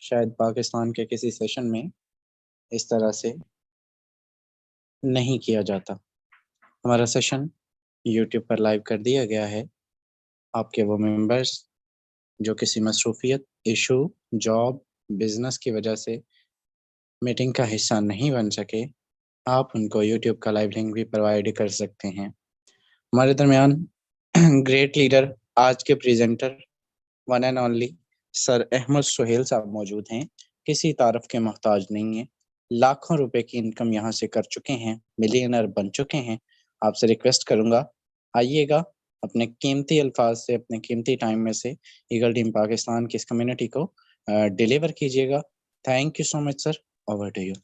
शायद पाकिस्तान के किसी सेशन में इस तरह से नहीं किया जाता। हमारा सेशन यूट्यूब पर लाइव कर दिया गया है। आपके वो मेंबर्स जो किसी मसरूफियत, इशू, जॉब, बिजनेस की वजह से मीटिंग का हिस्सा नहीं बन सके, आप उनको यूट्यूब का लाइव लिंक भी प्रोवाइड कर सकते हैं। हमारे दरमियान ग्रेट लीडर, आज के presenter, one and only sir Ahmed Suhail साहब मौजूद हैं। किसी तारफ के मोहताज नहीं है, लाखों रुपए की इनकम यहाँ से कर चुके हैं, मिलियनर बन चुके हैं। आपसे रिक्वेस्ट करूंगा, आइएगा, अपने कीमती अल्फाज से, अपने कीमती टाइम में से ईगल टीम पाकिस्तान की इस कम्युनिटी को डिलीवर कीजिएगा। Thank you so much sir, over to you.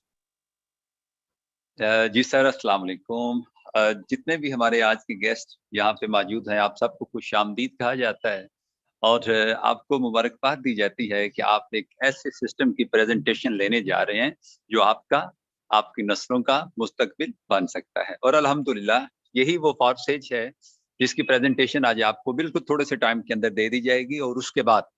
जी सर, अस्सलाम वालेकुम। जितने भी हमारे आज के गेस्ट यहाँ पे मौजूद हैं, आप सबको खुशामदीद कहा जाता है और आपको मुबारकबाद दी जाती है कि आप एक ऐसे सिस्टम की प्रेजेंटेशन लेने जा रहे हैं जो आपकी नस्लों का मुस्तकबिल बन सकता है। और अल्हम्दुलिल्लाह यही वो फॉरसेज है जिसकी प्रेजेंटेशन आज आपको बिल्कुल थोड़े से टाइम के अंदर दे दी जाएगी। और उसके बाद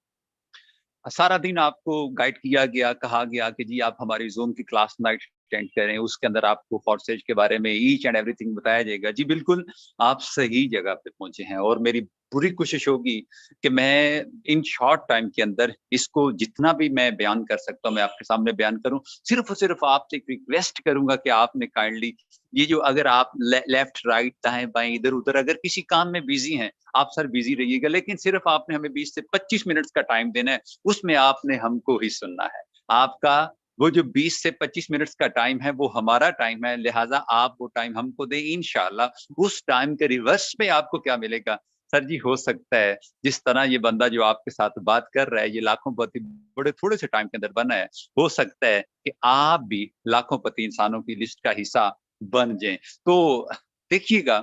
सारा दिन आपको गाइड किया गया, कहा गया कि जी आप हमारी ज़ूम की क्लास नाइट अटेंड करें, उसके अंदर आपको फॉरसेज के बारे में ईच एंड एवरीथिंग बताया जाएगा। जी बिल्कुल, आप सही जगह पे पहुंचे हैं और मेरी पूरी कोशिश होगी कि मैं इन शॉर्ट टाइम के अंदर इसको जितना भी मैं बयान कर सकता हूँ मैं आपके सामने बयान करूं। सिर्फ और सिर्फ आपसे एक रिक्वेस्ट करूंगा कि आपने काइंडली ये जो अगर आप लेफ्ट राइट दाएं बाएं इधर उधर अगर किसी काम में बिजी हैं, आप सर बिजी रहिएगा, लेकिन सिर्फ आपने हमें 20 से 25 मिनट का टाइम देना है, उसमें आपने हमको ही सुनना है। आपका वो जो 20 से 25 मिनट्स का टाइम है वो हमारा टाइम है, लिहाजा आप वो टाइम हमको दें। इंशाल्लाह उस टाइम के रिवर्स में आपको क्या मिलेगा सर जी, हो सकता है जिस तरह ये बंदा जो आपके साथ बात कर रहा है ये लाखों पति बड़े थोड़े से टाइम के अंदर बना है, हो सकता है कि आप भी लाखों पति इंसानों की लिस्ट का हिस्सा बन जाएं। तो देखिएगा,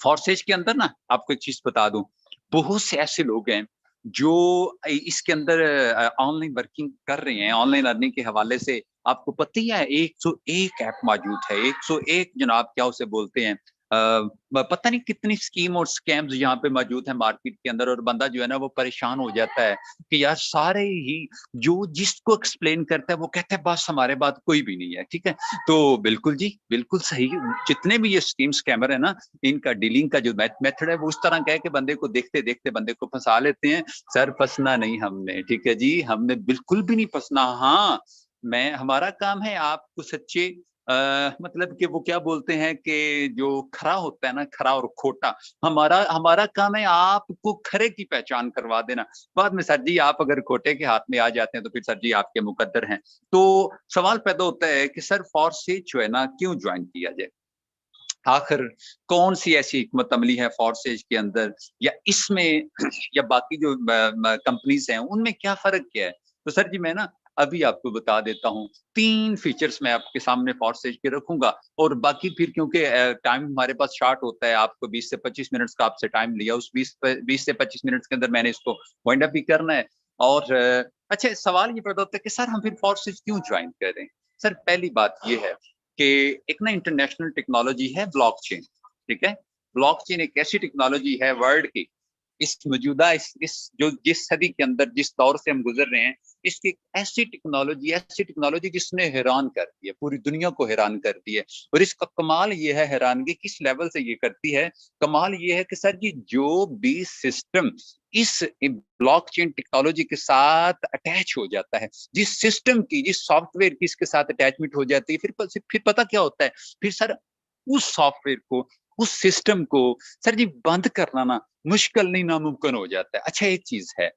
फॉरसेज के अंदर ना आपको एक चीज बता दूं, बहुत से ऐसे लोग हैं जो इसके अंदर ऑनलाइन वर्किंग कर रहे हैं। ऑनलाइन अर्निंग के हवाले से आपको पता ही है 101 ऐप मौजूद है, 101 जनाब क्या उसे बोलते हैं, पता नहीं कितनी स्कीम और स्कैम्स यहाँ पे मौजूद है मार्केट के अंदर। और बंदा जो है ना वो परेशान हो जाता है कि यार सारे ही जो जिसको एक्सप्लेन करता है वो कहता है बस हमारे बात कोई भी नहीं है। ठीक है, तो बिल्कुल जी बिल्कुल सही, जितने भी ये स्कीम स्कैमर है ना, इनका डीलिंग का जो मेथड है वो उस तरह का है कि बंदे को देखते देखते बंदे को फंसा लेते हैं। सर फंसना नहीं हमने, ठीक है जी, हमने बिल्कुल भी नहीं फंसना। हाँ, हमारा काम है आपको सच्चे मतलब कि वो क्या बोलते हैं कि जो खरा होता है ना, खरा और खोटा, हमारा हमारा काम है आपको खरे की पहचान करवा देना। बाद में सर जी आप अगर खोटे के हाथ में आ जाते हैं तो फिर सर जी आपके मुकद्दर हैं। तो सवाल पैदा होता है कि सर फॉरसेज जो है ना क्यों ज्वाइन किया जाए, आखिर कौन सी ऐसी हिकमत अमली है फॉरसेज के अंदर, या इसमें या बाकी जो कंपनीज हैं उनमें क्या फर्क क्या है। तो सर जी मैं ना अभी आपको बता देता हूँ, 3 फीचर्स मैं आपके सामने फॉरसेज के रखूंगा और बाकी फिर क्योंकि टाइम हमारे पास शॉर्ट होता है, आपको 20 से 25 मिनट का आपसे टाइम लिया, उस 20 से 25 मिनट के अंदर मैंने इसको वाइंड अप भी करना है। और अच्छा, सवाल ये पैदा होता है कि सर हम फिर फोर्सेज क्यों ज्वाइन करें। सर पहली बात ये है कि एक ना इंटरनेशनल टेक्नोलॉजी है ब्लॉकचेन। ठीक है, ब्लॉकचेन एक ऐसी टेक्नोलॉजी है वर्ल्ड की, इस मौजूदा इस जो जिस सदी के अंदर जिस दौर से हम गुजर रहे हैं, इसकी ऐसी टेक्नोलॉजी जिसने हैरान कर दिया, पूरी दुनिया को हैरान कर दिया। और इसका कमाल ये है, हैरानगी किस लेवल से ये करती है, कमाल ये है कि सर जी जो भी सिस्टम इस ब्लॉकचेन टेक्नोलॉजी के साथ अटैच हो जाता है, जिस सिस्टम की, जिस सॉफ्टवेयर की इसके साथ अटैचमेंट हो जाती है, फिर पता क्या होता है, फिर सर उस सॉफ्टवेयर को, उस सिस्टम को सर जी बंद करना ना मुश्किल नहीं नामुमकिन हो जाता है। अच्छा एक चीज है,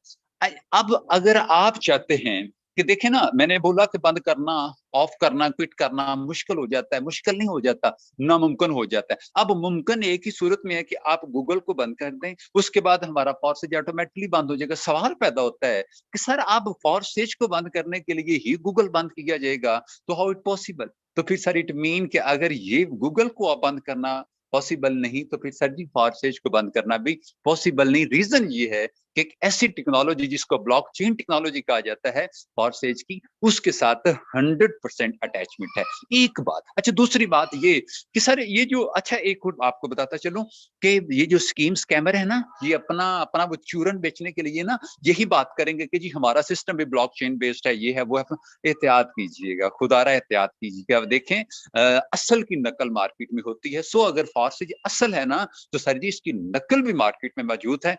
अब अगर आप चाहते हैं कि देखें ना, मैंने बोला कि बंद करना, ऑफ करना, क्विट करना मुश्किल हो जाता है, मुश्किल नहीं हो जाता, नामुमकिन हो जाता है। अब मुमकिन एक ही सूरत में है कि आप गूगल को बंद कर दें, उसके बाद हमारा फॉरसेज ऑटोमेटिकली बंद हो जाएगा। सवाल पैदा होता है कि सर आप फॉरसेज को बंद करने के लिए ही गूगल बंद किया जाएगा, तो हाउ इट पॉसिबल। तो फिर सर इट मीन कि अगर ये गूगल को बंद करना पॉसिबल नहीं, तो फिर सर जी फॉरसेज को बंद करना भी पॉसिबल नहीं। रीजन ये है कि एक ऐसी टेक्नोलॉजी जिसको ब्लॉकचेन टेक्नोलॉजी कहा जाता है फॉरसेज की, उसके साथ 100% अटैचमेंट है। एक बात। अच्छा, दूसरी बात ये कि सर ये जो, अच्छा एक और आपको बताता चलूं कि ये जो स्कीम स्कैमर है ना, ये अपना अपना वो चूरन बेचने के लिए ना यही बात करेंगे कि जी हमारा सिस्टम भी ब्लॉकचेन बेस्ड है, ये है वो है। एहतियात कीजिएगा, खुदारा एहतियात कीजिएगा। अब देखें असल की नकल मार्केट में होती है। सो अगर फॉरसेज असल है ना, तो सर जी इसकी नकल भी मार्केट में मौजूद है।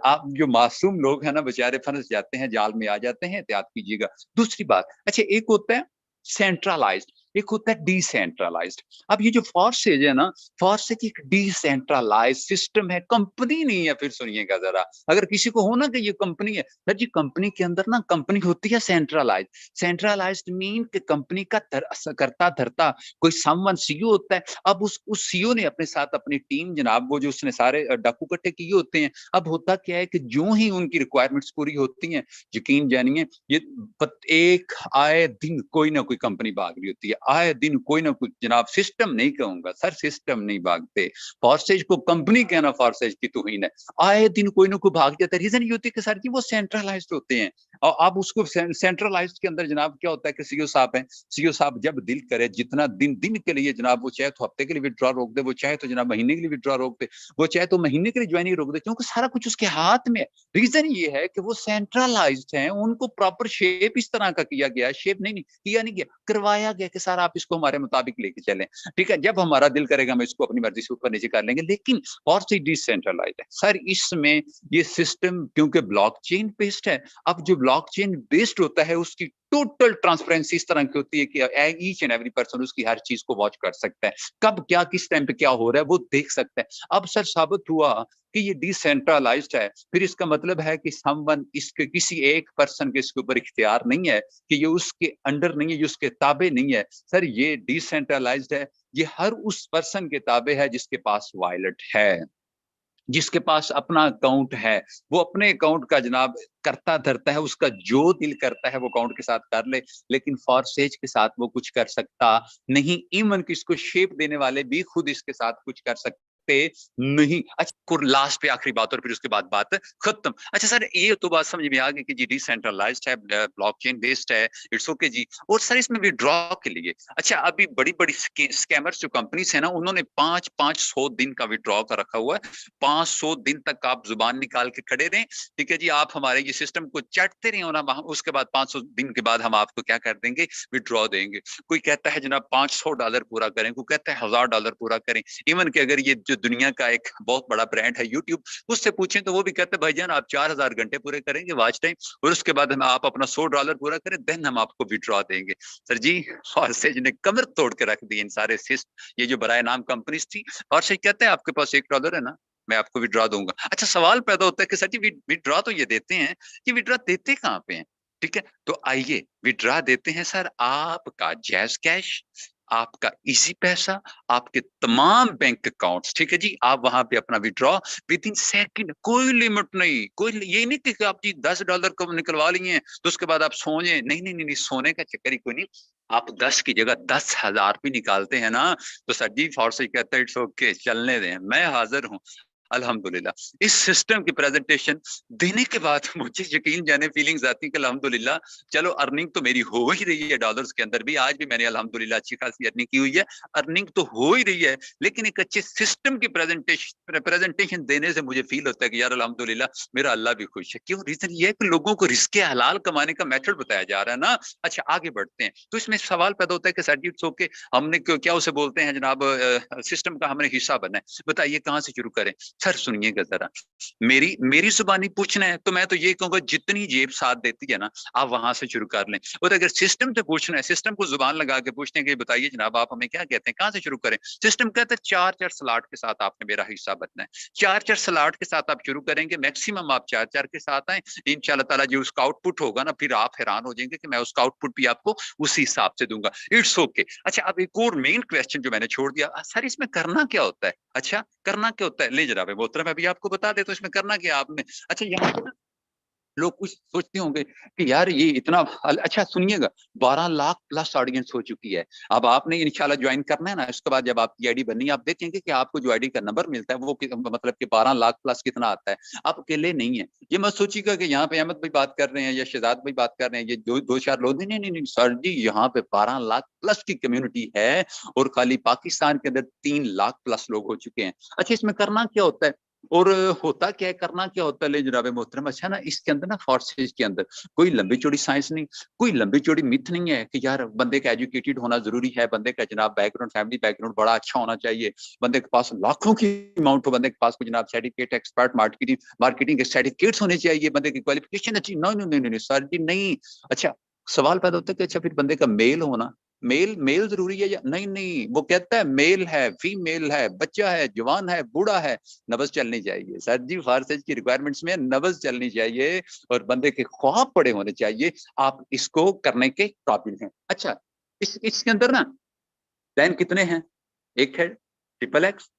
आप जो मासूम लोग हैं ना, बेचारे फंस जाते हैं, जाल में आ जाते हैं। एहतियात कीजिएगा। दूसरी बात, अच्छा एक होता है सेंट्रलाइज्ड, एक होता है डिसेंट्रलाइज्ड। अब ये जो फॉरसेज है ना, फॉरसेज एक डिसेंट्रलाइज्ड सिस्टम है, कंपनी नहीं है। फिर सुनिएगा जरा, अगर किसी को हो ना कि ये कंपनी है, सर जी कंपनी के अंदर ना कंपनी होती है सेंट्रलाइज्ड। सेंट्रलाइज्ड मीन कि कंपनी का करता धरता कोई समवन सीईओ होता है। अब उस सीईओ ने अपने साथ अपनी टीम जनाब, वो जो उसने सारे डाकू इकट्ठे किए होते हैं। अब होता क्या है कि जो ही उनकी रिक्वायरमेंट्स पूरी होती हैं, यकीन जानिए ये एक आए दिन कोई ना कोई कंपनी भाग रही होती है। आए दिन कोई ना कोई, जनाब सिस्टम नहीं कहूंगा सर, सिस्टम नहीं भागते। फॉरसेज को कंपनी कहना फॉरसेज की तौहीन है। आए दिन कोई ना कोई भाग जाता है। रीजन ये होती है कि सर जी वो सेंट्रलाइज्ड होते हैं। और अब उसको सेंट्रलाइज्ड के अंदर जनाब क्या होता है कि सीईओ साहब है, सीईओ साहब जब दिल करे जितना दिन दिन के लिए जनाब, वो चाहे तो हफ्ते के लिए विड्रॉ रोक दे, वो चाहे तो जनाब महीने के लिए विड्रॉ रोक दे, वो चाहे तो महीने के लिए ज्वाइनिंग रोक दे, क्योंकि सारा कुछ उसके हाथ में है। रीजन ये है कि वो सेंट्रलाइज्ड हैं, उनको प्रॉपर शेप इस तरह का किया गया, शेप नहीं किया नहीं गया, करवाया गया कि सर आप इसको हमारे मुताबिक लेके चलें। ठीक है, जब हमारा दिल करेगा हम इसको अपनी मर्जी से ऊपर नीचे कर लेंगे। लेकिन फॉरसेज डिसेंट्रलाइज्ड है सर। इसमें ये सिस्टम क्योंकि ब्लॉकचेन बेस्ड है, अब जो ब्लॉकचेन बेस्ड होता है उसकी टोटल ट्रांसपेरेंसी इस तरह की होती है कि ईच एंड एवरी पर्सन उसकी हर चीज को वॉच कर सकता है, कब क्या किस टाइम पे क्या हो रहा है वो देख सकता है। अब सर साबित हुआ कि ये डिसेंट्रलाइज्ड है, फिर इसका मतलब है कि समवन, इसके किसी एक पर्सन के इसके ऊपर इख्तियार नहीं है, कि ये उसके अंडर नहीं है, ये उसके ताबे नहीं है। सर ये डिसेंट्रलाइज्ड है, ये हर उस पर्सन के ताबे है जिसके पास वॉलेट है, जिसके पास अपना अकाउंट है। वो अपने अकाउंट का जनाब करता धरता है, उसका जो दिल करता है वो अकाउंट के साथ कर ले। लेकिन फॉरसेज के साथ वो कुछ कर सकता नहीं। इवन कि इसको शेप देने वाले भी खुद इसके साथ कुछ कर सकते नहीं। अच्छा लास्ट पे आखिरी बात और फिर उसके बाद बात खत्म। अच्छा सर ये तो बात समझ में आ गई कि जी डिसेंट्रलाइज्ड है, ब्लॉकचेन बेस्ड है, इट्स ओके जी। और सर इसमें विड्रॉ के लिए, अच्छा अभी बड़ी बड़ी स्कैमर्स जो कंपनीज है ना, उन्होंने 500 दिन का विड्रॉ का रखा हुआ है। 500 दिन तक आप जुबान निकाल के खड़े रहें, ठीक है जी, आप हमारे ये सिस्टम को चटते रहे और उसके बाद 500 दिन के बाद हम आपको क्या कर देंगे, विड्रॉ देंगे। कोई कहता है जनाब $500 पूरा करें, कोई कहता है $1000 पूरा करें। इवन कि अगर ये जो दुनिया का एक बहुत बड़ा ब्रांड है यूट्यूब, उससे पूछें तो वो भी कहते हैं भाईजान आप 4000 घंटे पूरे करेंगे वॉच टाइम, और उसके बाद हम आप अपना $100 पूरा करें, देन हम आपको विड्रॉ देंगे। सर जी फॉरसेज ने कमर तोड़ के रख दी इन सारे ये जो बराए नाम कंपनीज थी। फॉरसेज कहते हैं आपके पास $1 है ना, मैं आपको विड्रॉ दूंगा। अच्छा सवाल पैदा होता है कि सर जी विड्रॉ तो ये देते हैं, कि विड्रॉ देते कहाँ पे हैं? ठीक है, तो आइए विड्रॉ देते हैं सर आपका जैज कैश, आपका इजी पैसा, आपके तमाम बैंक अकाउंट्स। ठीक है जी, आप वहां पे अपना विड्रॉ विद इन सेकंड, कोई लिमिट नहीं, कोई ये नहीं कि आप जी $10 को निकलवा लिए हैं तो उसके बाद आप सो जाए। नहीं नहीं नहीं, सोने का चक्कर ही कोई नहीं। आप 10 की जगह 10,000 भी निकालते हैं ना, तो सर जी फॉरसेज कहता है इट्स ओके, चलने दें, मैं हाजिर हूँ। अल्हम्दुलिल्लाह इस सिस्टम की प्रेजेंटेशन देने के बाद मुझे यकीन जाने फीलिंग्स आती है कि अल्हम्दुलिल्लाह चलो अर्निंग तो मेरी हो ही रही है डॉलर्स के अंदर भी। आज भी मैंने अल्हम्दुलिल्लाह अच्छी खासी अर्निंग की हुई है, अर्निंग तो हो ही रही है। लेकिन एक अच्छे सिस्टम की प्रेजेंटेशन देने से मुझे फील होता है कि यार अल्हम्दुलिल्लाह मेरा अल्लाह भी खुश है। क्यों? रीजन ये है कि लोगों को रिस्क हलाल कमाने का मेथड बताया जा रहा है ना। अच्छा आगे बढ़ते हैं, तो इसमें सवाल पैदा होता है कि सर जी इट्स ओके, हमने क्या उसे बोलते हैं जनाब, सिस्टम का हमने हिस्सा बनना है, बताइए कहाँ से शुरू करें? सर सुनिएगा जरा, मेरी जुबानी पूछना है तो मैं तो ये कहूंगा जितनी जेब साथ देती है ना, आप वहां से शुरू कर लें। और अगर सिस्टम से पूछना है, सिस्टम को जुबान लगा के पूछते हैं कि बताइए जनाब आप हमें क्या कहते हैं, कहां से शुरू करें? सिस्टम कहता है 4-4 स्लॉट के साथ आपने मेरा हिस्सा बनना है। 4-4 स्लॉट के साथ आप शुरू करेंगे, मैक्सिमम आप 4-4 के साथ आए, इंशाल्लाह ताला जो उसका आउटपुट होगा ना, फिर आप हैरान हो जाएंगे कि मैं उसका आउटपुट भी आपको उसी हिसाब से दूंगा। It's okay. अच्छा अब एक और मेन क्वेश्चन जो मैंने छोड़ दिया, सर इसमें करना क्या होता है? अच्छा करना क्या होता है, ले जनाब मोहतरम मैं अभी आपको बता देता हूं इसमें करना क्या आपने। अच्छा यहाँ पे लोग कुछ सोचते होंगे कि यार ये इतना, अच्छा सुनिएगा, 12 लाख प्लस ऑडियंस हो चुकी है। अब आपने इंशाल्लाह ज्वाइन करना है ना, उसके बाद जब आपकी आईडी बनी, आप देखेंगे कि आपको जो आईडी का नंबर मिलता है वो मतलब कि 12 लाख प्लस कितना आता है। आप अकेले नहीं है। ये मत सोचिएगा कि यहाँ पे अहमद भाई बात कर रहे हैं या शहजाद भाई बात कर रहे हैं, ये दो चार लोग, नहीं नहीं नहीं सर जी, यहाँ पे 12 लाख प्लस की कम्युनिटी है और खाली पाकिस्तान के अंदर 3 लाख प्लस लोग हो चुके हैं। अच्छा, इसमें करना क्या होता है और होता क्या है, करना क्या होता है ले जनाब मोहतरम। अच्छा ना, इसके अंदर ना फोर्सेज के अंदर कोई लंबी चौड़ी साइंस नहीं, कोई लंबी चौड़ी मिथ नहीं है कि यार बंदे का एजुकेटेड होना जरूरी है, बंदे का जनाब बैकग्राउंड, फैमिली बैकग्राउंड बड़ा अच्छा होना चाहिए, बंदे के पास लाखों की अमाउंट हो, बंदे के पास कोई जनाब सर्टिफिकेट, एक्सपर्ट, मार्केटिंग के सर्टिफिकेट्स होने चाहिए, बंदे की क्वालिफिकेशन अच्छी, नहीं नहीं नहीं सर जी नहीं। अच्छा, सवाल पैदा होता है कि अच्छा फिर बंदे का मेल होना, मेल मेल जरूरी है या नहीं? नहीं, वो कहता है मेल है, फीमेल है, बच्चा है, जवान है, बूढ़ा है, नब्ज चलनी चाहिए सर जी। फारसेज की रिक्वायरमेंट्स में नब्ज चलनी चाहिए और बंदे के ख्वाब बड़े होने चाहिए, आप इसको करने के काबिल हैं। अच्छा, इसके अंदर ना प्लान कितने हैं? एक है ट्रिपल एक्स,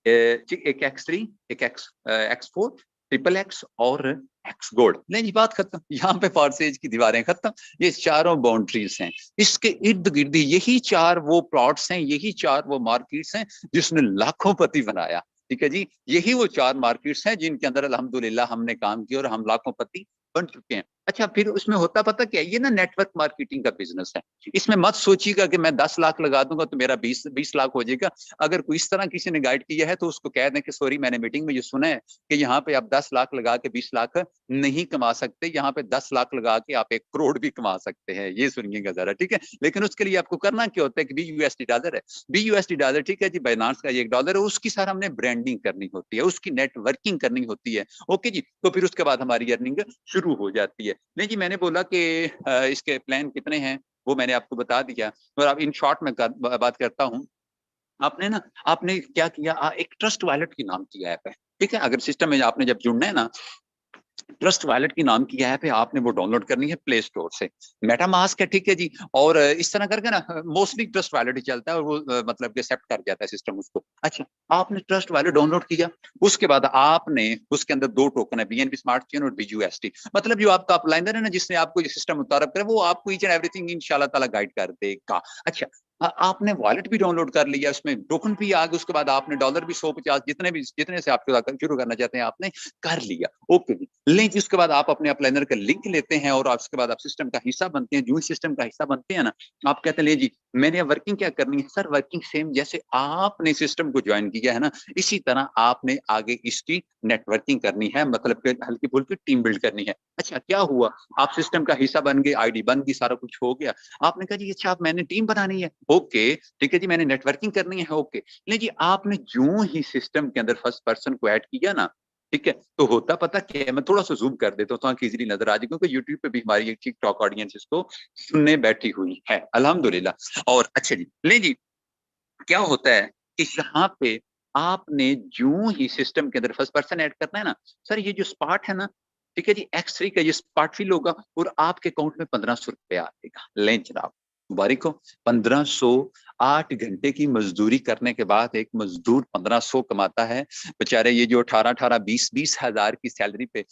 एक एक्स3, एक एक्स4, ट्रिपल एक्स और एक्स गोल्ड। नहीं जी, बात खत्म। यहाँ पे फारसेज की दीवारें खत्म। ये चारों बाउंड्रीज हैं, इसके इर्द गिर्द यही चार वो प्लॉट्स हैं, यही चार वो मार्केट्स हैं जिसने लाखों पति बनाया। ठीक है जी, यही वो चार मार्केट्स हैं जिनके अंदर अल्हम्दुलिल्लाह हमने काम किया और हम लाखों पति बन चुके हैं। अच्छा, फिर उसमें होता पता क्या, ये ना नेटवर्क मार्केटिंग का बिजनेस है। इसमें मत सोचिएगा कि मैं 10 लाख लगा दूंगा तो मेरा 20 लाख हो जाएगा। अगर कोई इस तरह किसी ने गाइड किया है तो उसको कह दें कि सॉरी, मैंने मीटिंग में ये सुना है कि यहाँ पे आप 10 लाख लगा के 20 लाख नहीं कमा सकते, यहाँ पे 10 लाख लगा के आप 1 करोड़ भी कमा सकते हैं। ये सुनिएगा जरा, ठीक है। लेकिन उसके लिए आपको करना क्या होता है कि BUSD डॉलर है, BUSD डॉलर, ठीक है जी, बाइनांस का $1 है, उसकी सारा हमने ब्रांडिंग करनी होती है, उसकी नेटवर्किंग करनी होती है। ओके जी, तो फिर उसके बाद हमारी अर्निंग शुरू हो जाती है। नहीं जी, मैंने बोला कि इसके प्लान कितने हैं वो मैंने आपको बता दिया और अब इन शॉर्ट में बात करता हूँ। आपने क्या किया, एक ट्रस्ट वॉलेट की नाम की ऐप है, ठीक है। अगर सिस्टम में आपने जब जुड़ना है ना, ट्रस्ट वॉलेट की नाम की ऐप है, आपने वो डाउनलोड करनी है प्ले स्टोर से। मेटामास्क है, ठीक है जी। और इस तरह करके ना मोस्टली ट्रस्ट वॉलेट ही चलता है और वो मतलब कि एक्सेप्ट कर जाता है सिस्टम उसको। अच्छा, आपने ट्रस्ट वॉलेट डाउनलोड किया, उसके बाद आपने उसके अंदर 2 टोकन है, BNB स्मार्ट चेन और BUSD, मतलब जो आपका अपलाइनर है ना जिसने आपको ये सिस्टम मुतारफ करे, वो आपको ईच एंड एवरीथिंग इंशाल्लाह ताला गाइड कर देगा। अच्छा, आपने वॉलेट भी डाउनलोड कर लिया, उसमें टोकन भी आ गए, उसके बाद आपने डॉलर भी 150 जितने से आप शुरू करना चाहते हैं आपने कर लिया। ओके जी, लेकिन उसके बाद आप अपने अपलाइनर का लिंक लेते हैं और उसके बाद आप सिस्टम का हिस्सा बनते हैं। जो सिस्टम का हिस्सा बनते हैं ना, आप कहते हैं ले जी मैंने वर्किंग क्या करनी है सर, वर्किंग सेम जैसे आपने सिस्टम को ज्वाइन किया है ना, इसी तरह आपने आगे इसकी नेटवर्किंग करनी है, मतलब हल्की फुल्की टीम बिल्ड करनी है। अच्छा, क्या हुआ, आप सिस्टम का हिस्सा बन गए, आईडी बन गई, सारा कुछ हो गया। आपने कहा जी अच्छा आप मैंने टीम बनानी है, ओके ठीक है जी, मैंने नेटवर्किंग करनी है, ओके। नहीं जी, आपने जो ही सिस्टम के अंदर फर्स्ट पर्सन को ऐड किया ना, ठीक है, तो होता पता क्या है, मैं थोड़ा सा जूम कर देता हूँ ताकि इजीली नजर आ जाए, क्योंकि यूट्यूब पे भी हमारी एक टिकटॉक ऑडियंस इसको सुनने बैठी हुई है अल्हम्दुलिल्लाह। और अच्छा जी, ले जी, क्या होता है कि यहाँ पे आपने जो ही सिस्टम के अंदर फर्स्ट पर्सन ऐड करना है ना, सर ये जो स्पॉट है ना, ठीक है जी, X3 का ये स्पॉट फिल होगा और आपके अकाउंट में 1500 रुपया आएगा। लें जनाब, मुबारक हो। 1500, 8 घंटे की मजदूरी करने के बाद एक मजदूर 1500 कमाता है। बेचारे ये जो 18-18, 20-20 हजार की सैलरी पे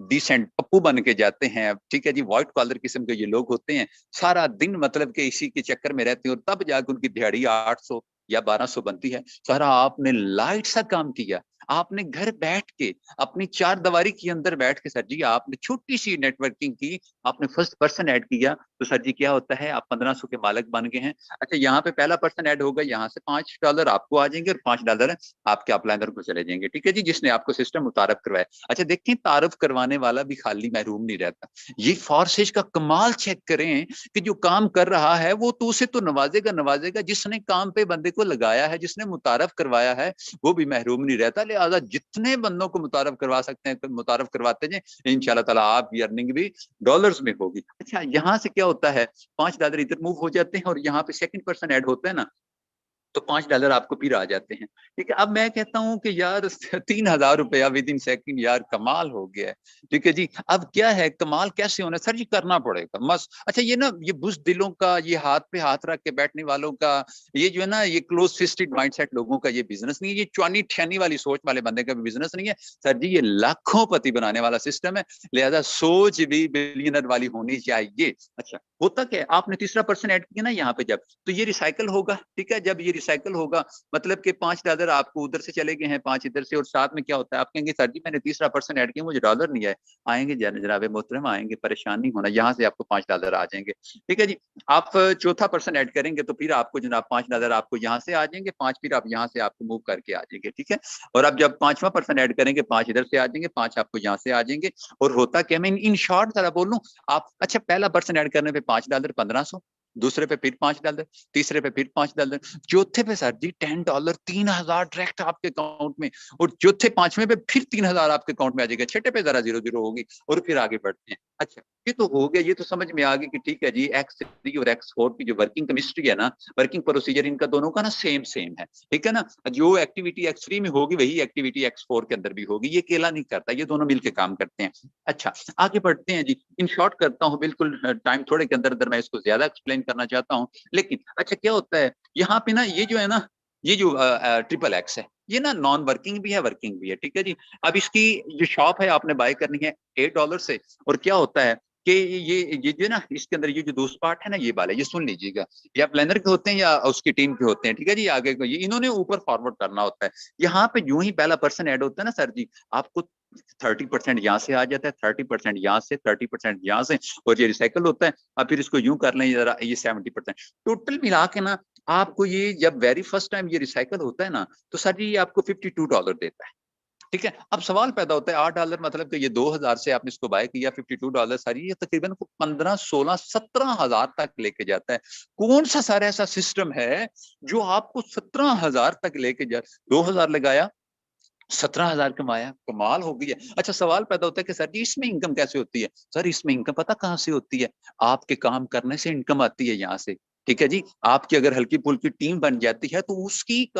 डिसेंट पप्पू बन के जाते हैं, ठीक है जी, व्हाइट कॉलर किस्म के ये लोग होते हैं, सारा दिन मतलब के इसी के चक्कर में रहते हैं और तब जाकर उनकी दिहाड़ी 800 या 1200 बनती है। सारा आपने लाइट सा काम किया, आपने घर बैठ के अपनी 4 दीवारी के अंदर बैठ के सर जी आपने छोटी सी नेटवर्किंग की, आपने फर्स्ट पर्सन ऐड किया, तो सर जी क्या होता है, आप 1500 के मालिक बन गए हैं। अच्छा, यहाँ पे पहला पर्सन ऐड होगा, यहाँ से $5 आपको आ जाएंगे और $5 आपके अपलाइनर को चले जाएंगे, ठीक है जी, जिसने आपको सिस्टम मुतारफ करवाया। अच्छा देखें, तारफ करवाने वाला भी खाली महरूम नहीं रहता। ये फॉर्सेज का कमाल चेक करें कि जो काम कर रहा है वो तो उसे तो नवाजेगा नवाजेगा, जिसने काम पे बंदे को लगाया है, जिसने मुतारफ करवाया है, वो भी महरूम नहीं रहता। लिहाजा जितने बंदों को मुतारफ करवा सकते हैं मुतारफ करवाते हैं, इंशाल्लाह ताला आपकी अर्निंग भी डॉलर्स में होगी। अच्छा, यहाँ से क्या होता है, $5 इधर मूव हो जाते हैं और यहाँ पे सेकंड पर्सन ऐड होता है ना, तो $5 आपको फिर आ जाते हैं। ठीक है, अब मैं कहता हूँ कि यार 3000 रुपया विद इन सेकंड, यार कमाल हो गया है। ठीक है जी, अब क्या है, कमाल कैसे होना सर जी, करना पड़ेगा मस्त। अच्छा ये ना, ये बुज़दिलों का, ये हाथ पे हाथ रख के बैठने वालों का, ये जो है ना, ये क्लोज फिस्टेड माइंडसेट लोगों का ये बिजनेस नहीं है, ये च्वानी ठैनी वाली सोच वाले बंदे का भी बिजनेस नहीं है सर जी, ये लाखों पति बनाने वाला सिस्टम है, लिहाजा सोच भी बिलियनर वाली होनी चाहिए। अच्छा होता क्या है, आपने तीसरा पर्सन ऐड किया ना यहाँ पे, जब तो ये रिसाइकल होगा। ठीक है, जब ये रिसाइकल होगा मतलब कि $5 आपको उधर से चले गए हैं, 5 इधर से, और साथ में क्या होता है, आप कहेंगे सर जी मैंने तीसरा पर्सन ऐड किया, मुझे डॉलर नहीं आए। आएंगे जनाब मोहतरम आएंगे, परेशान नहीं होना, यहाँ से आपको $5 आ जाएंगे। ठीक है जी, आप चौथा पर्सन ऐड करेंगे तो फिर आपको जनाब $5 आपको यहाँ से आ जाएंगे, 5 फिर आप यहाँ से आपको मूव करके आ जाएंगे। ठीक है, और अब जब पांचवा पर्सन ऐड करेंगे, 5 इधर से आ जाएंगे, 5 आपको यहाँ से आ जाएंगे। और होता क्या, मैं इन शॉर्ट जरा बोल लूं आप, अच्छा पहला पर्सन ऐड करने पे $5 1500, दूसरे पे फिर $5, तीसरे पे फिर $5, चौथे पे सर जी $10 3000 डायरेक्ट आपके अकाउंट में, और चौथे पांचवें पे फिर 3000 आपके अकाउंट में आ जाएगा, छठे पे जरा 0 होगी, और फिर आगे बढ़ते हैं। अच्छा ये तो हो गया, ये तो समझ में आ गया कि ठीक है जी, X3 और X4 की जो वर्किंग केमिस्ट्री है ना, वर्किंग प्रोसीजर इनका दोनों का ना सेम सेम है। ठीक है ना, जो एक्टिविटी X3 में होगी वही एक्टिविटी X4 के अंदर भी होगी, ये अकेला नहीं करता, ये दोनों मिलकर काम करते हैं। अच्छा आगे बढ़ते हैं जी, इन शॉर्ट करता हूँ, बिल्कुल टाइम थोड़े के अंदर अंदर मैं इसको ज्यादा एक्सप्लेन करना चाहता हूँ, लेकिन अच्छा क्या होता है यहाँ पे ना, ये जो है ना, ये जो XXX है, ये ना नॉन वर्किंग भी है, वर्किंग भी है। ठीक है जी, अब इसकी जो शॉप है आपने बाय करनी है $8 से, और क्या होता है कि ये जो ना, इसके अंदर ये जो दोस्त पार्ट है ना, ये वाले, ये सुन लीजिएगा, या प्लानर के होते हैं या उसकी टीम के होते हैं। ठीक है जी, आगे को ये इन्होंने ऊपर फॉरवर्ड करना होता है। यहाँ पे यूं ही पहला पर्सन ऐड होता है ना सर जी, आपको 30% यहाँ से आ जाता है, 30% यहाँ से, 30% यहाँ से, और ये रिसाइकल होता है। अब फिर इसको यूं कर लें जरा, ये 70% टोटल मिला के ना, आपको ये जब वेरी फर्स्ट टाइम ये रिसाइकल होता है ना, तो सर जी ये आपको $52 देता है। ठीक है, अब सवाल पैदा होता है, $8 मतलब कि ये 2000 से आपने इसको बाय किया, $52 सारी, ये तकरीबन 15 16 17,000 तक लेके जाता है। कौन सा सारा ऐसा सिस्टम है जो आपको 17,000 तक लेके जा, 2000 लगाया 17,000 कमाया, कमाल हो गई है। अच्छा सवाल पैदा होता है कि सर जी इसमें इनकम कैसे होती है, सर इसमें इनकम पता कहां से होती है, आपके काम करने से इनकम आती है यहाँ से। ठीक है जी, आपकी अगर हल्की फुल्की टीम बन जाती है तो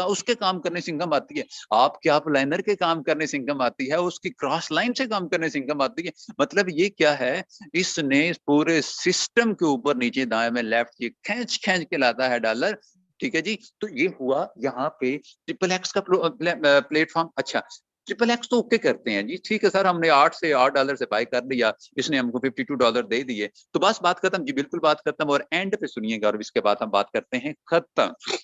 उसके काम करने से इनकम आती है, आपके आप लाइनर के काम करने से इनकम आती है, उसकी क्रॉस लाइन से काम करने से इनकम आती है। मतलब ये क्या है, इसने पूरे सिस्टम के ऊपर नीचे दाएं में लेफ्ट ये खींच खींच के लाता है डॉलर। ठीक है जी, तो ये हुआ यहाँ पे XXX का प्लेटफॉर्म। अच्छा XXX तो ओके करते हैं जी, ठीक है सर, हमने $8 से बाय कर लिया, इसने हमको $52 दे दिए, तो बस बात खत्म जी, बिल्कुल बात खत्म। और एंड पे सुनिएगा, और इसके बाद हम बात करते हैं खत्म।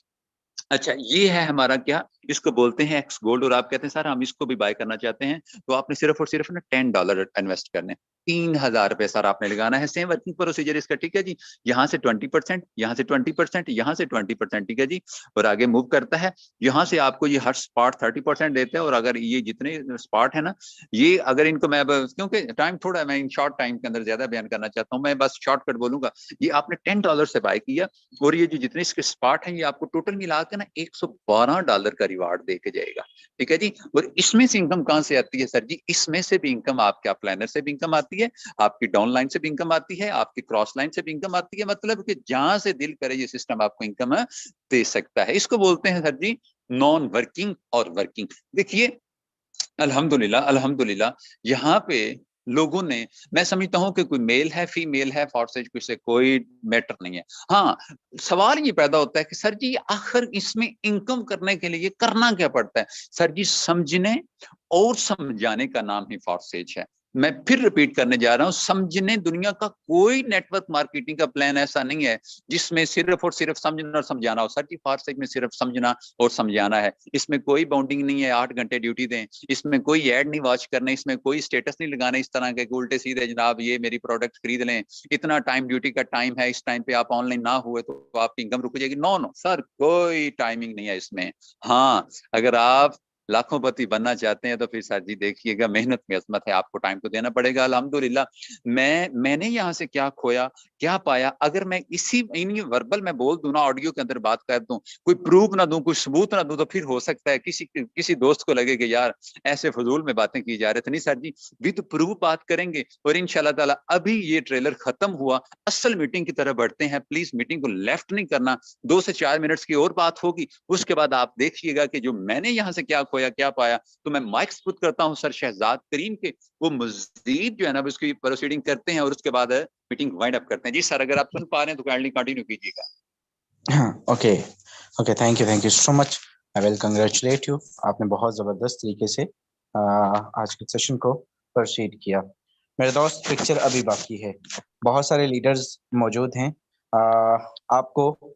अच्छा ये है हमारा क्या, इसको बोलते हैं एक्स गोल्ड, और आप कहते हैं सर हम इसको भी बाय करना चाहते हैं, तो आपने सिर्फ और सिर्फ ना $10 इन्वेस्ट करने, $3000 सर आपने लगाना है। सेम वर्किंग प्रोसीजर इसका। ठीक है जी, यहाँ से 20%, यहाँ से 20%, यहाँ से 20%। ठीक है जी, और आगे मूव करता है, यहाँ से आपको ये हर स्पॉट 30% देते हैं, और अगर ये जितने स्पॉट है ना, ये अगर इनको मैं, क्योंकि टाइम थोड़ा है, मैं इन शॉर्ट टाइम के अंदर ज्यादा बयान करना चाहता हूँ, मैं बस शॉर्टकट बोलूंगा। ये आपने $10 से बाय किया, और ये जो जितने इसके स्पॉट हैं, ये आपको टोटल मिला के ना $112 का रिवार्ड दे के जाएगा। ठीक है जी, और इसमें से इनकम कहां से आती है सर जी, इसमें से भी इनकम आपके अपलाइनर से भी इनकम आती है, आपकी डाउन लाइन से भी इनकम आती है, आपकी क्रॉस लाइन से भी इनकम आती है। मतलब कि जहां से दिल करे ये सिस्टम आपको इनकम दे सकता है। इसको बोलते हैं सर जी नॉन वर्किंग और वर्किंग। देखिए अल्हम्दुलिल्लाह अल्हम्दुलिल्लाह, यहाँ पे लोगों ने, मैं समझता हूँ कि कोई मेल है फीमेल है फॉर से कोई मैटर नहीं है। हाँ सवाल ये पैदा होता है कि सर जी आखिर इसमें इनकम करने के लिए करना क्या पड़ता है। सर जी समझने और समझाने का नाम ही फॉरसेज है। मैं फिर रिपीट करने जा रहा हूं, समझने, दुनिया का कोई नेटवर्क मार्केटिंग का प्लान ऐसा नहीं है जिसमें सिर्फ और सिर्फ समझना और समझाना हो। सर जी फॉरसेज में सिर्फ समझना और समझाना है, इसमें कोई बाउंडिंग नहीं है 8 घंटे ड्यूटी दें, इसमें कोई ऐड नहीं वॉच करना, इसमें कोई स्टेटस नहीं लगाना इस तरह के उल्टे सीधे, जनाब ये मेरी प्रोडक्ट खरीद लें, इतना टाइम ड्यूटी का टाइम है, इस टाइम पे आप ऑनलाइन ना हुए तो आपकी इनकम रुक जाएगी। नो नो सर, कोई टाइमिंग नहीं है इसमें। हाँ अगर आप लाखोंपति बनना चाहते हैं तो फिर सर जी देखिएगा, मेहनत में अजमत है, आपको टाइम तो देना पड़ेगा। अल्हम्दुलिल्लाह मैंने यहाँ से क्या खोया क्या पाया, अगर मैं इन्हीं वर्बल में बोल दूं ना, ऑडियो के अंदर बात कर दूं, कोई प्रूफ ना दूं, कोई सबूत ना दूं, तो फिर हो सकता है किसी दोस्त को लगे कि यार ऐसे फजूल में बातें की जा रही थी। नहीं सर जी, विद प्रूफ बात करेंगे। और इंशाल्लाह ताला अभी ये ट्रेलर खत्म हुआ, असल मीटिंग की तरफ बढ़ते हैं। प्लीज मीटिंग को लेफ्ट नहीं करना, 2 से 4 मिनट्स की और बात होगी, उसके बाद आप देखिएगा कि जो मैंने यहाँ से क्या खोया क्या पाया। तो मैं माइक स्पुट करता हूँ सर शहजाद करीम के, वो मजीद जो है ना उसकी प्रोसीडिंग करते हैं और उसके बाद मीटिंग वाइंड अप करते हैं। जी सर, अगर आप सुन पा रहे हैं तो काइंडली कंटिन्यू कीजिएगा। Okay okay, thank you so much. I will congratulate you. आपने बहुत जबरदस्त तरीके से आज के सेशन को प्रोसीड किया। मेरे दोस्त, पिक्चर अभी बाकी है, बहुत सारे लीडर्स मौजूद हैं। आपको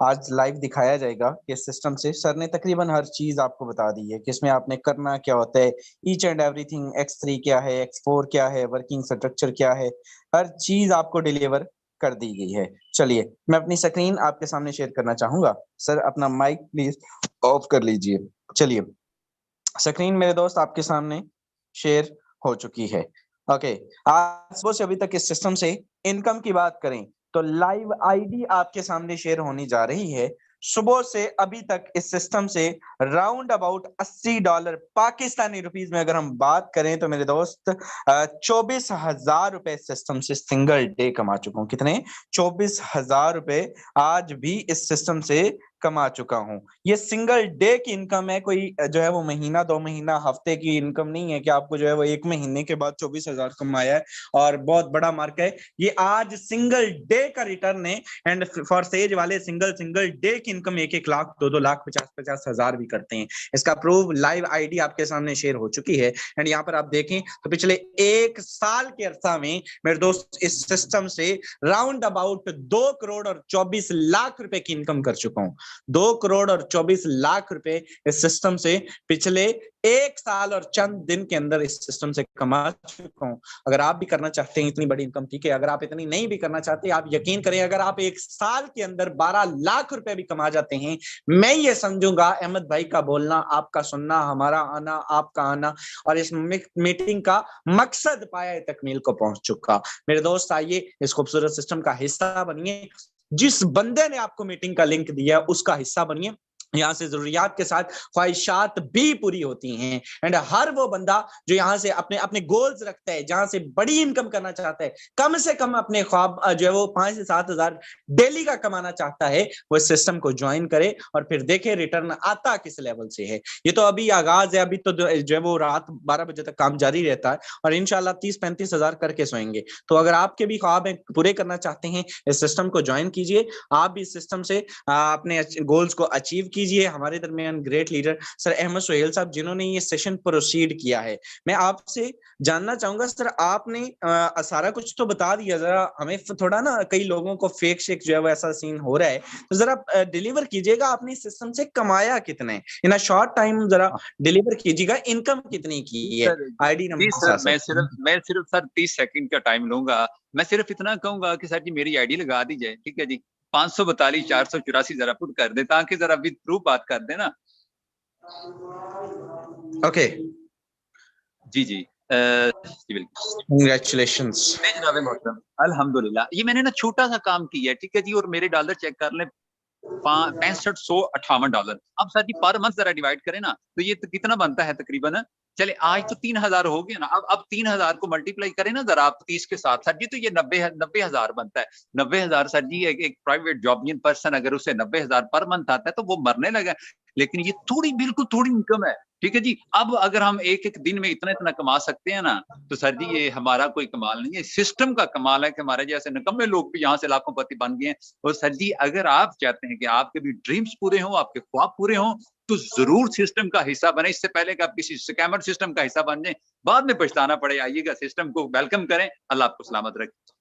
आज लाइव दिखाया जाएगा कि सिस्टम से सर ने तकरीबन हर चीज आपको बता दी है कि इसमें आपने करना क्या होता है, ईच एंड एवरीथिंग, X3 क्या है, X4 क्या है, वर्किंग स्ट्रक्चर क्या है, हर चीज आपको डिलीवर कर दी गई है। चलिए, मैं अपनी स्क्रीन आपके सामने शेयर करना चाहूंगा। सर अपना माइक प्लीज ऑफ कर लीजिए। चलिए, स्क्रीन मेरे दोस्त आपके सामने शेयर हो चुकी है। ओके, आज सुबह से अभी तक इस सिस्टम से इनकम की बात करें तो लाइव आईडी आपके सामने शेयर होनी जा रही है। सुबह से अभी तक इस सिस्टम से राउंड अबाउट $80 पाकिस्तानी रुपीस में अगर हम बात करें तो मेरे दोस्त 24,000 रुपए सिस्टम से सिंगल डे कमा चुका हूं। कितने? 24,000 रुपए आज भी इस सिस्टम से कमा चुका हूं। ये सिंगल डे की इनकम है, कोई जो है वो महीना 2 महीना हफ्ते की इनकम नहीं है कि आपको जो है वो 1 महीने के बाद 24,000 कमाया है और बहुत बड़ा मार्क है। ये आज सिंगल डे का रिटर्न है। एंड फॉर सेज वाले सिंगल डे की इनकम 1-1 लाख 2-2 लाख 50-50 हजार भी करते हैं। इसका प्रूफ लाइव आईडी आपके सामने शेयर हो चुकी है। एंड यहाँ पर आप देखें तो पिछले 1 साल के अरसा में मेरे दोस्त इस सिस्टम से राउंड अबाउट 2 करोड़ और 24 लाख रुपए की इनकम कर चुका हूं। 2 करोड़ और 24 लाख रुपए इस सिस्टम से पिछले 1 साल और चंद दिन के अंदर इस सिस्टम से कमा चुका हूं। अगर आप भी करना चाहते हैं इतनी बड़ी इनकम, ठीक है। अगर आप इतनी नहीं भी करना चाहते, आप यकीन करें, अगर आप 1 साल के अंदर 12 लाख रुपए भी कमा जाते हैं, मैं ये समझूंगा अहमद भाई का बोलना, आपका सुनना, हमारा आना, आपका आना और इस मीटिंग का मकसद पाया तकमील को पहुंच चुका। मेरे दोस्त, आइए इस खूबसूरत सिस्टम का हिस्सा बनिए। जिस बंदे ने आपको मीटिंग का लिंक दिया उसका हिस्सा बनिए। यहाँ से जरूरियात के साथ ख्वाहिशात भी पूरी होती हैं। एंड हर वो बंदा जो यहाँ से अपने अपने गोल्स रखता है, जहां से बड़ी इनकम करना चाहता है, कम से कम अपने ख्वाब जो है वो 5 से 7 हजार डेली का कमाना चाहता है, वो इस सिस्टम को ज्वाइन करे और फिर देखे रिटर्न आता किस लेवल से है। ये तो अभी आगाज है, अभी तो जो है वो रात 12 बजे तक काम जारी रहता है और इंशाल्लाह 30-35 हजार करके सोएंगे। तो अगर आपके भी ख्वाब पूरे करना चाहते हैं, इस सिस्टम को ज्वाइन कीजिए। आप भी इस सिस्टम से अपने गोल्स को अचीव कीजिए। हमारे दरमियान great leader sir Ahmed Suhail साहब, जिन्होंने ये सेशन प्रोसीड किया है, मैं आपसे जानना चाहूंगा सर, आपने सारा कुछ तो बता दिया, जरा हमें थोड़ा ना, कई लोगों को फेक शेक जो है वो ऐसा सीन हो रहा है, तो जरा डिलीवर कीजिएगा, आपने इस सिस्टम से कमाया कितने इन अ शॉर्ट टाइम, जरा डिलीवर कीजिएगा, इनकम कितनी की है, आईडी नंबर। मैं सिर्फ सर 30 सेकंड का टाइम लूंगा। मैं सिर्फ इतना कहूंगा कि सर जी मेरी आईडी लगा दी जाए, ठीक है जी, 542 484 जरा पुट कर दे, ताकि जरा विद प्रूफ बात कर दे ना। ओके जी कंग्रेचुलेशंस जनाब मोहतरम, अल्हम्दुलिल्लाह। ये मैंने ना छोटा सा काम किया है, ठीक है जी, और मेरे डॉलर चेक कर लें, $6558। अब सर जी पर मंथ जरा डिवाइड करें ना, तो ये तो कितना बनता है तकरीबन? चले आज तो 3000 हो गया ना, अब 3000 को मल्टीप्लाई करें ना जरा आप 30 के साथ, सर जी तो ये 90,000 बनता है। 90,000 सर जी, एक प्राइवेट जॉबियन पर्सन अगर उसे 90,000 पर मंथ आता है तो वो मरने लगा। लेकिन ये बिल्कुल थोड़ी इनकम है, ठीक है जी। अब अगर हम एक एक दिन में इतना इतना कमा सकते हैं ना, तो सर जी ये हमारा कोई कमाल नहीं है, सिस्टम का कमाल है कि हमारे जैसे निकम्मे लोग भी यहाँ से लाखोंपति बन गए हैं। और सर जी अगर आप चाहते हैं कि आपके भी ड्रीम्स पूरे हों, आपके ख्वाब पूरे हों, तो जरूर सिस्टम का हिस्सा बने। इससे पहले कि आप किसी स्कैमर सिस्टम का हिस्सा बन जाए, बाद में पछताना पड़े। आइएगा, सिस्टम को वेलकम करें। अल्लाह आपको सलामत रखे।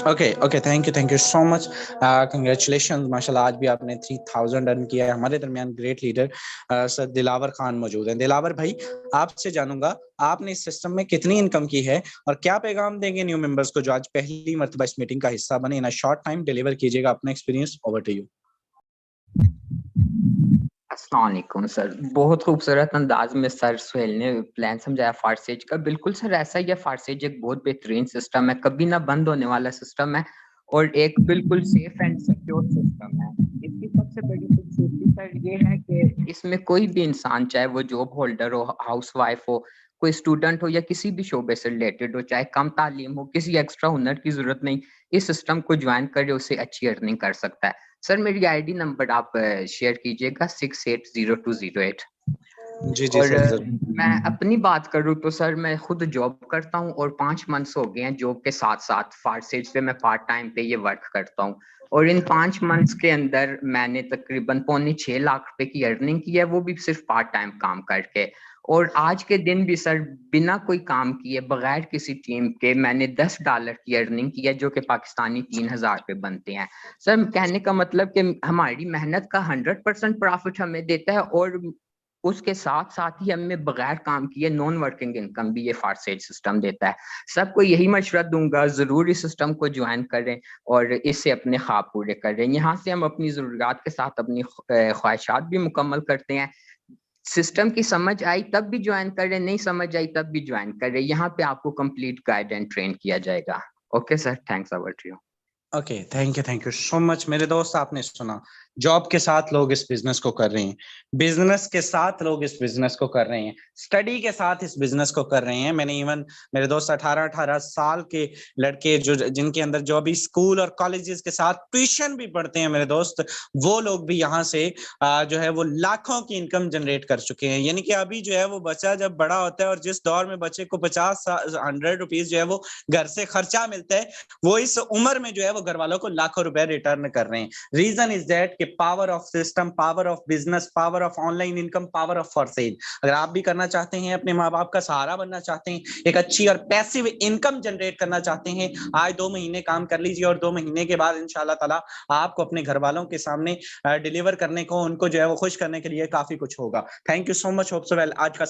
Okay, thank you so much, congratulations. माशाल्लाह आज भी आपने 3000 अर्न किया है। हमारे दरमियान great leader sir Dilawar Khan मौजूद हैं। दिलावर भाई, आपसे जानूंगा आपने इस सिस्टम में कितनी इनकम की है और क्या पैगाम देंगे न्यू मेंबर्स को जो आज पहली मर्तबा इस मीटिंग का हिस्सा बने। इन अ शॉर्ट टाइम डिलीवर कीजिएगा अपना एक्सपीरियंस। Over to you. अस्सलाम वालेकुम सर, बहुत खूबसूरत अंदाज में सर सुहेल ने प्लान समझाया फारसेज का। बिल्कुल सर ऐसा ही है, फारसेज एक बहुत बेहतरीन सिस्टम है, कभी ना बंद होने वाला सिस्टम है और एक बिल्कुल सेफ एंड सिक्योर सिस्टम है। इसकी सबसे बड़ी खूबसूरती सर ये है कि इसमें कोई भी इंसान, चाहे वो जॉब होल्डर हो, हाउसवाइफ हो, कोई स्टूडेंट हो या किसी भी शोबे से रिलेटेड हो, चाहे कम तालीम हो, किसी एक्स्ट्रा हुनर की जरूरत नहीं, इस सिस्टम को ज्वाइन करे उससे अच्छी अर्निंग कर सकता है। सर मेरी आईडी नंबर आप शेयर कीजिएगा 680208। जी जी और सर जरूर। मैं अपनी बात करूँ तो सर मैं खुद जॉब करता हूँ और 5 मंथ्स हो गए हैं जॉब के साथ साथ फारसेज पे मैं पार्ट टाइम पे ये वर्क करता हूँ। और इन 5 मंथ्स के अंदर मैंने तकरीबन 6.25 लाख रुपए की अर्निंग की है, वो भी सिर्फ पार्ट टाइम काम करके। और आज के दिन भी सर बिना कोई काम किए, बगैर किसी टीम के, मैंने $10 की अर्निंग की है, जो कि पाकिस्तानी 3,000 रुपए बनते हैं। सर कहने का मतलब कि हमारी मेहनत का 100% प्रॉफिट हमें देता है और उसके साथ साथ ही हमें बगैर काम किए नॉन वर्किंग इनकम भी ये फारसेज सिस्टम देता है। सबको यही मशवरा दूंगा, जरूर इस सिस्टम को ज्वाइन करें और इससे अपने ख्वाब पूरे करें। यहाँ से हम अपनी जरूरत के साथ अपनी ख्वाहिशात भी मुकम्मल करते हैं। सिस्टम की समझ आई तब भी ज्वाइन करें, नहीं समझ आई तब भी ज्वाइन करें। यहाँ पे आपको कंप्लीट गाइड एंड ट्रेन किया जाएगा। Okay sir, thanks over to you. Okay, thank you so much मेरे दोस्त। आपने सुना, जॉब के साथ लोग इस बिजनेस को कर रहे हैं, बिजनेस के साथ लोग इस बिजनेस को कर रहे हैं, स्टडी के साथ इस बिजनेस को कर रहे हैं। मैंने इवन मेरे दोस्त 18-18 साल के लड़के जो जिनके अंदर जो अभी स्कूल और कॉलेजेस के साथ ट्यूशन भी पढ़ते हैं मेरे दोस्त, वो लोग भी यहाँ से जो है वो लाखों की इनकम जनरेट कर चुके हैं। यानी कि अभी जो है वो बच्चा जब बड़ा होता है और जिस दौर में बच्चे को 50-100 रुपीज जो है वो घर से खर्चा मिलता है, वो इस उम्र में जो है वो घर वालों को लाखों रुपए रिटर्न कर रहे हैं। रीजन इज दैट कि power of system, power of business, power of online income, power of for sale. अगर आप भी करना चाहते हैं, अपने माँ बाप का सहारा बनना चाहते हैं, एक अच्छी और पैसिव इनकम जनरेट करना चाहते हैं, आज 2 महीने काम कर लीजिए और 2 महीने के बाद इंशाल्लाह ताला आपको अपने घर वालों के सामने डिलीवर करने को, उनको जो है वो खुश करने के लिए काफी कुछ होगा। Thank you so much. Hope so well. आज का